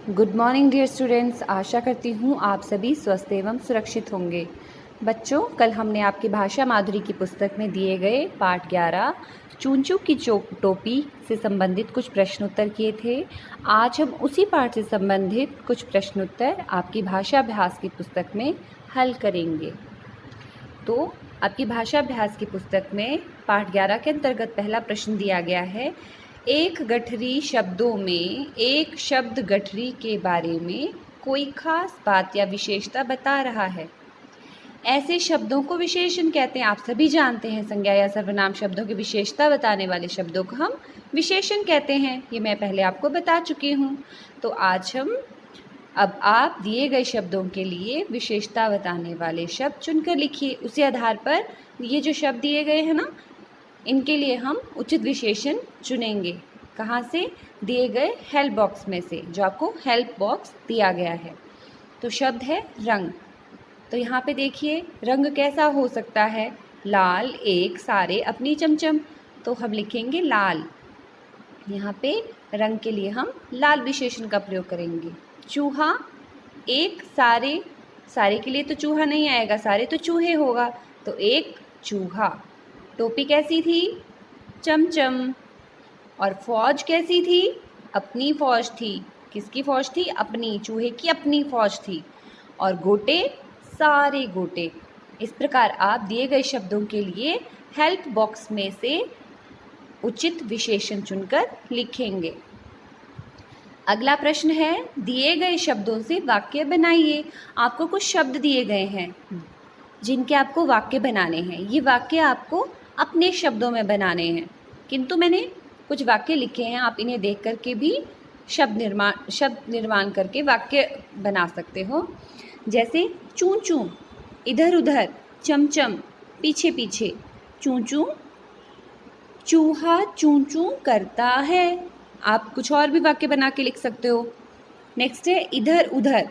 Good morning dear students. आशा करती हूँ आप सभी स्वस्थ एवं सुरक्षित होंगे। बच्चों, कल हमने आपकी भाषा माधुरी की पुस्तक में दिए गए पाठ 11 चूंचू की टोपी से संबंधित कुछ प्रश्नोत्तर किए थे। आज हम उसी पाठ से संबंधित कुछ प्रश्नोत्तर आपकी भाषा अभ्यास की पुस्तक में हल करेंगे। तो आपकी भाषा अभ्यास की पुस्तक में पाठ 11 के अंतर्गत पहला प्रश्न दिया गया है, एक गठरी शब्दों में एक शब्द गठरी के बारे में कोई खास बात या विशेषता बता रहा है। ऐसे शब्दों को विशेषण कहते हैं। आप सभी जानते हैं, संज्ञा या सर्वनाम शब्दों की विशेषता बताने वाले शब्दों को हम विशेषण कहते हैं। ये मैं पहले आपको बता चुकी हूँ। तो आज अब आप दिए गए शब्दों के लिए विशेषता बताने वाले शब्द चुनकर लिखिए। उसी आधार पर ये जो शब्द दिए गए हैं ना, इनके लिए हम उचित विशेषण चुनेंगे। कहाँ से? दिए गए हेल्प बॉक्स में से, जो आपको हेल्प बॉक्स दिया गया है। तो शब्द है रंग। तो यहाँ पे देखिए, रंग कैसा हो सकता है? लाल, एक, सारे, अपनी, चमचम। तो हम लिखेंगे लाल। यहाँ पे रंग के लिए हम लाल विशेषण का प्रयोग करेंगे। चूहा, एक, सारे, सारे के लिए तो चूहा नहीं आएगा, सारे तो चूहे होगा, तो एक चूहा। टोपी कैसी थी? चमचम। और फौज कैसी थी? अपनी फौज थी। किसकी फौज थी? अपनी, चूहे की अपनी फौज थी। और गोटे, सारे गोटे। इस प्रकार आप दिए गए शब्दों के लिए हेल्प बॉक्स में से उचित विशेषण चुनकर लिखेंगे। अगला प्रश्न है, दिए गए शब्दों से वाक्य बनाइए। आपको कुछ शब्द दिए गए हैं जिनके आपको वाक्य बनाने हैं। ये वाक्य आपको अपने शब्दों में बनाने हैं, किंतु मैंने कुछ वाक्य लिखे हैं। आप इन्हें देख करके भी शब्द निर्माण करके वाक्य बना सकते हो। जैसे चूं चूं, इधर उधर, चमचम, पीछे पीछे। चूं चूं, चूहा चूं चूं करता है। आप कुछ और भी वाक्य बना के लिख सकते हो। नेक्स्ट है इधर उधर,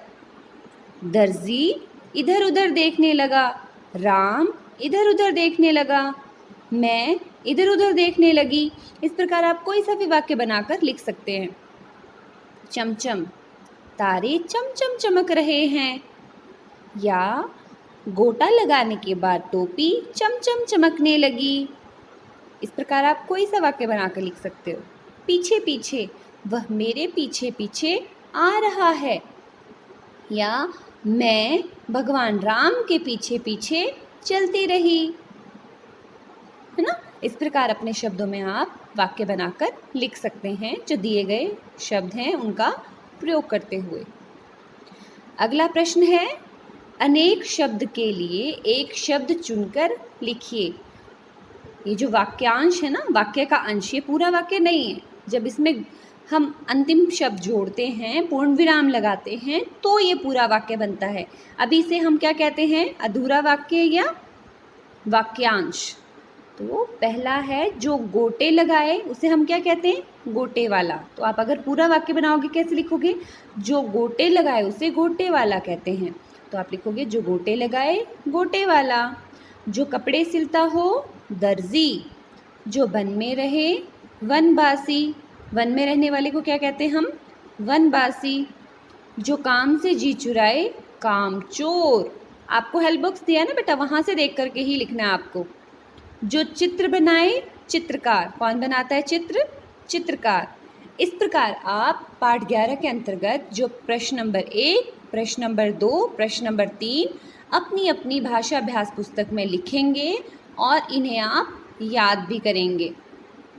दर्जी इधर उधर देखने लगा, राम इधर उधर देखने लगा, मैं इधर उधर देखने लगी। इस प्रकार आप कोई सा भी वाक्य बनाकर लिख सकते हैं। चमचम, तारे चमचम चमक रहे हैं। या गोटा लगाने के बाद टोपी चमचम चमकने लगी। इस प्रकार आप कोई सा वाक्य बनाकर लिख सकते हो। पीछे पीछे, वह मेरे पीछे पीछे आ रहा है। या मैं भगवान राम के पीछे पीछे चलती रही, है ना। इस प्रकार अपने शब्दों में आप वाक्य बनाकर लिख सकते हैं, जो दिए गए शब्द हैं उनका प्रयोग करते हुए। अगला प्रश्न है, अनेक शब्द के लिए एक शब्द चुनकर लिखिए। ये जो वाक्यांश है ना, वाक्य का अंश, ये पूरा वाक्य नहीं है। जब इसमें हम अंतिम शब्द जोड़ते हैं, पूर्ण विराम लगाते हैं, तो ये पूरा वाक्य बनता है। अभी इसे हम क्या कहते हैं? अधूरा वाक्य या वाक्यांश। तो पहला है जो गोटे लगाए, उसे हम क्या कहते हैं? गोटे वाला। तो आप अगर पूरा वाक्य बनाओगे कैसे लिखोगे? जो गोटे लगाए उसे गोटे वाला कहते हैं। तो आप लिखोगे जो गोटे लगाए गोटे वाला। जो कपड़े सिलता हो, दर्जी। जो वन में रहे, वनवासी। वन में रहने वाले को क्या कहते हैं हम? वनवासी। जो काम से जी चुराए, कामचोर। आपको हेल्प बॉक्स दिया है ना बेटा, वहाँ से देख करके ही लिखना है आपको। जो चित्र बनाए, चित्रकार। कौन बनाता है चित्र? चित्रकार। इस प्रकार आप पाठ 11 के अंतर्गत जो प्रश्न नंबर 1, प्रश्न नंबर 2, प्रश्न नंबर 3 अपनी अपनी भाषा अभ्यास पुस्तक में लिखेंगे और इन्हें आप याद भी करेंगे।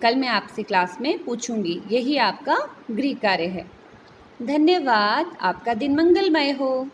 कल मैं आपसे क्लास में पूछूंगी। यही आपका गृह कार्य है। धन्यवाद। आपका दिन मंगलमय हो।